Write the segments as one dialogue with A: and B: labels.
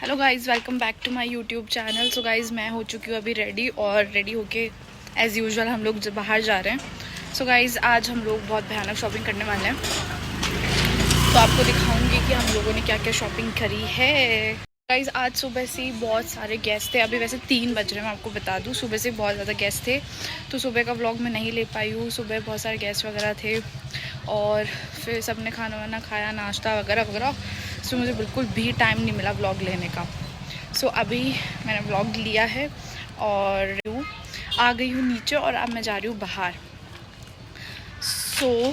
A: Hello guys, welcome back to my YouTube channel. So guys, मैं हो चुकी हूँ अभी रेडी और रेडी होके एज़ यूजुअल हम लोग बाहर जा रहे हैं। सो गाइज़, आज हम लोग बहुत भयानक शॉपिंग करने वाले हैं, तो आपको दिखाऊंगी कि हम लोगों ने क्या क्या शॉपिंग करी है। गाइज़, आज सुबह से ही बहुत सारे गेस्ट थे। अभी वैसे 3 बज रहे हैं, मैं आपको बता दूँ। सुबह से बहुत ज़्यादा गेस्ट थे, तो सुबह का व्लॉग मैं नहीं ले पाई हूँ। सुबह बहुत सारे गेस्ट वगैरह थे और फिर सब ने खाना वाना खाया, नाश्ता वगैरह वगैरह। सो मुझे बिल्कुल भी टाइम नहीं मिला व्लॉग लेने का। सो अभी मैंने व्लॉग लिया है और आ गई हूँ नीचे और अब मैं जा रही हूँ बाहर। सो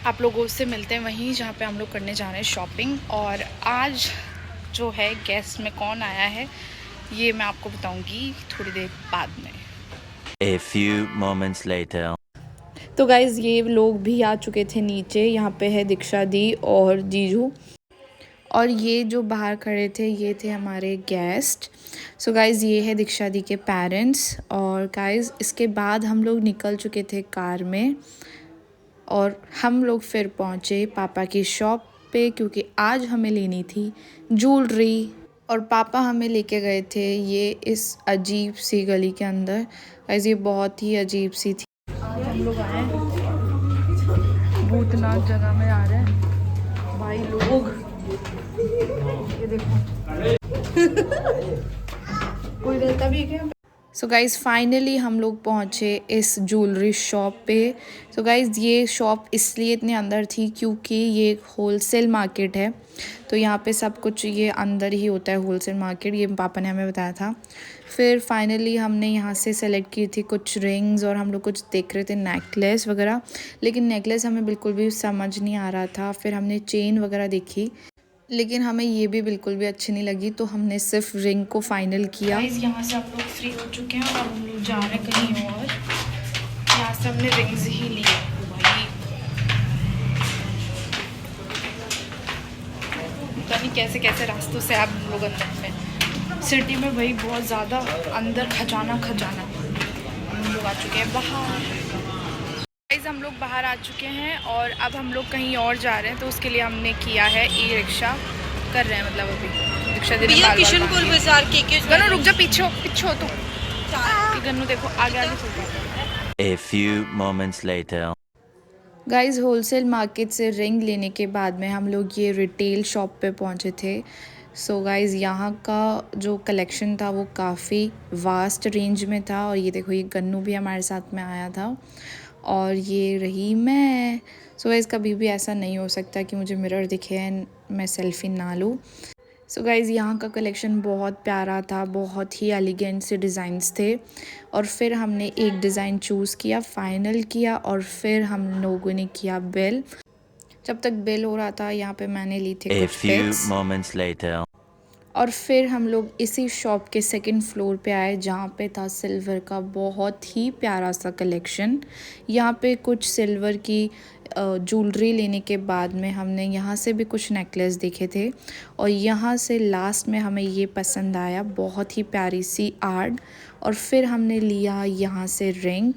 A: आप लोगों से मिलते हैं वहीं जहाँ पे हम लोग करने जा रहे हैं शॉपिंग। और आज जो है गेस्ट में कौन आया है ये मैं आपको बताऊंगी थोड़ी देर बाद में।
B: A few moments later.
A: तो गाइज़, ये लोग भी आ चुके थे नीचे। यहाँ पे है दीक्षा दी और जीजू, और ये जो बाहर खड़े थे ये थे हमारे गेस्ट। सो गाइज़, ये है दीक्षा दी के पेरेंट्स। और गाइज़, इसके बाद हम लोग निकल चुके थे कार में और हम लोग फिर पहुँचे पापा की शॉप पे, क्योंकि आज हमें लेनी थी ज्वेलरी। और पापा हमें लेके गए थे ये इस अजीब सी गली के अंदर। गाइज़, ये बहुत ही अजीब सी थी। आज हम लोग आए भूतनाथ जगह में आ रहे हैं भाई लोग। ये देखो कोई रहता भी है क्या? सो गाइज़, फाइनली हम लोग पहुँचे इस ज्वेलरी शॉप पे। सो गाइज़, ये शॉप इसलिए इतने अंदर थी क्योंकि ये एक होलसेल मार्केट है, तो यहाँ पे सब कुछ ये अंदर ही होता है, होलसेल मार्केट। ये पापा ने हमें बताया था। फिर फाइनली हमने यहाँ से सेलेक्ट की थी कुछ रिंग्स, और हम लोग कुछ देख रहे थे नेकलेस वगैरह, लेकिन नेकलेस हमें बिल्कुल भी समझ नहीं आ रहा था। फिर हमने चेन वगैरह देखी, लेकिन हमें ये भी बिल्कुल भी अच्छी नहीं लगी, तो हमने सिर्फ रिंग को फाइनल किया। यहाँ से हम लोग फ्री हो चुके हैं और अब हम लोग जा रहे हैं कहीं और। यहाँ से हमने रिंग्स ही ली भाई। पता नहीं कैसे कैसे रास्तों से आप लोग अंदर में सिटी में भाई बहुत ज़्यादा अंदर खजाना खजाना। हम लोग आ चुके हैं बाहर। गाइस, हम लोग बाहर आ चुके हैं और अब हम लोग कहीं और जा रहे हैं, तो उसके लिए हमने किया है ई रिक्शा कर रहे हैं। मतलब अभी रिक्शा दे
C: किशनपुर बाजार के
A: गन्नू रुक जा, पीछे हो तू। गन्नू देखो आगे आगे चल रहा है।
B: A few moments later.
A: Guys, wholesale market से रिंग लेने के बाद में हम लोग ये रिटेल शॉप पे पहुंचे थे। सो गाइस, यहाँ का जो कलेक्शन था वो काफ़ी वास्ट रेंज में था। और ये देखो, ये गन्नू भी हमारे साथ में आया था और ये रही मैं। सो गाइस, कभी भी ऐसा नहीं हो सकता कि मुझे मिरर दिखे एंड मैं सेल्फी ना लूँ। सो गाइज़, यहाँ का कलेक्शन बहुत प्यारा था, बहुत ही एलिगेंट से डिज़ाइंस थे। और फिर हमने एक डिज़ाइन चूज़ किया, फाइनल किया, और फिर हम लोगों ने किया बिल। जब तक बिल हो रहा था यहाँ पे मैंने ली थे
B: A
A: कुछ
B: few
A: पिक्स।
B: moments later.
A: और फिर हम लोग इसी शॉप के सेकंड फ्लोर पे आए, जहाँ पे था सिल्वर का बहुत ही प्यारा सा कलेक्शन। यहाँ पे कुछ सिल्वर की ज्वेलरी लेने के बाद में हमने यहाँ से भी कुछ नेकलेस देखे थे, और यहाँ से लास्ट में हमें ये पसंद आया, बहुत ही प्यारी सी आर्ट। और फिर हमने लिया यहाँ से रिंग।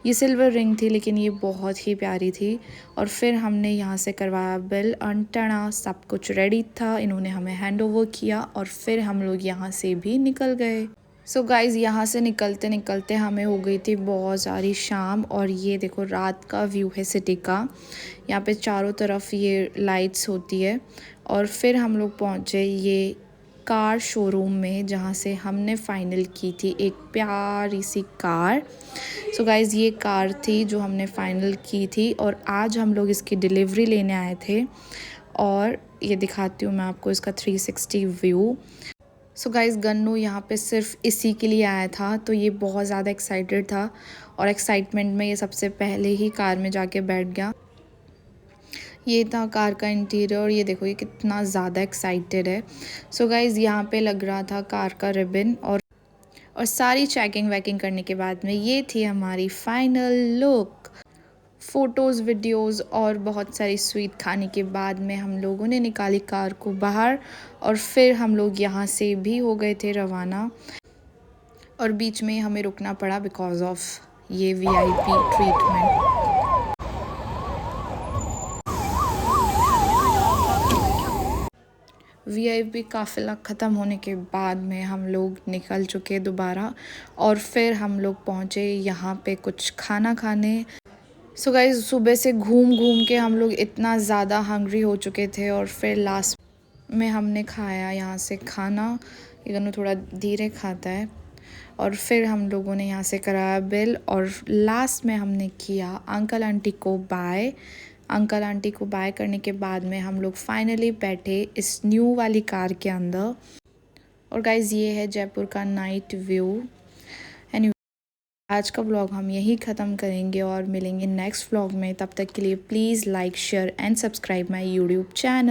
A: ये सिल्वर रिंग थी लेकिन ये बहुत ही प्यारी थी। और फिर हमने यहाँ से करवाया बिल, अंटना सब कुछ रेडी था, इन्होंने हमें हैंड ओवर किया और फिर हम लोग यहाँ से भी निकल गए। सो गाइज़, यहाँ से निकलते निकलते हमें हो गई थी बहुत सारी शाम। और ये देखो रात का व्यू है सिटी का। यहाँ पे चारों तरफ ये लाइट्स होती है। और फिर हम लोग पहुँचे ये कार शोरूम में, जहाँ से हमने फ़ाइनल की थी एक प्यारी सी कार। सो गाइज़, ये कार थी जो हमने फ़ाइनल की थी और आज हम लोग इसकी डिलीवरी लेने आए थे। और ये दिखाती हूँ मैं आपको इसका 360 व्यू। सो गाइज़, गन्नू यहाँ पे सिर्फ इसी के लिए आया था, तो ये बहुत ज़्यादा एक्साइटेड था और एक्साइटमेंट में ये सबसे पहले ही कार में जाके बैठ गया। ये था कार का इंटीरियर और ये देखो ये कितना ज़्यादा एक्साइटेड है। सो गाइज़, यहाँ पे लग रहा था कार का रिबन, और सारी चेकिंग वैकिंग करने के बाद में ये थी हमारी फाइनल लुक। फ़ोटोज़, वीडियोज़ और बहुत सारी स्वीट खाने के बाद में हम लोगों ने निकाली कार को बाहर, और फिर हम लोग यहाँ से भी हो गए थे रवाना। और बीच में हमें रुकना पड़ा बिकॉज ऑफ ये वीआईपी ट्रीटमेंट। वीआईपी काफ़िला ख़त्म होने के बाद में हम लोग निकल चुके दोबारा और फिर हम लोग पहुँचे यहाँ पे कुछ खाना खाने। सो गाइस सुबह से घूम घूम के हम लोग इतना ज़्यादा हंग्री हो चुके थे और फिर लास्ट में हमने खाया यहाँ से खाना। ये दोनों थोड़ा धीरे खाता है। और फिर हम लोगों ने यहाँ से कराया बिल और लास्ट में हमने किया अंकल आंटी को बाय। अंकल आंटी को बाय करने के बाद में हम लोग फाइनली बैठे इस न्यू वाली कार के अंदर। और गाइज़ ये है जयपुर का नाइट व्यू। एनीवे आज का व्लॉग हम यहीं ख़त्म करेंगे और मिलेंगे नेक्स्ट व्लॉग में। तब तक के लिए please like share and subscribe my YouTube channel.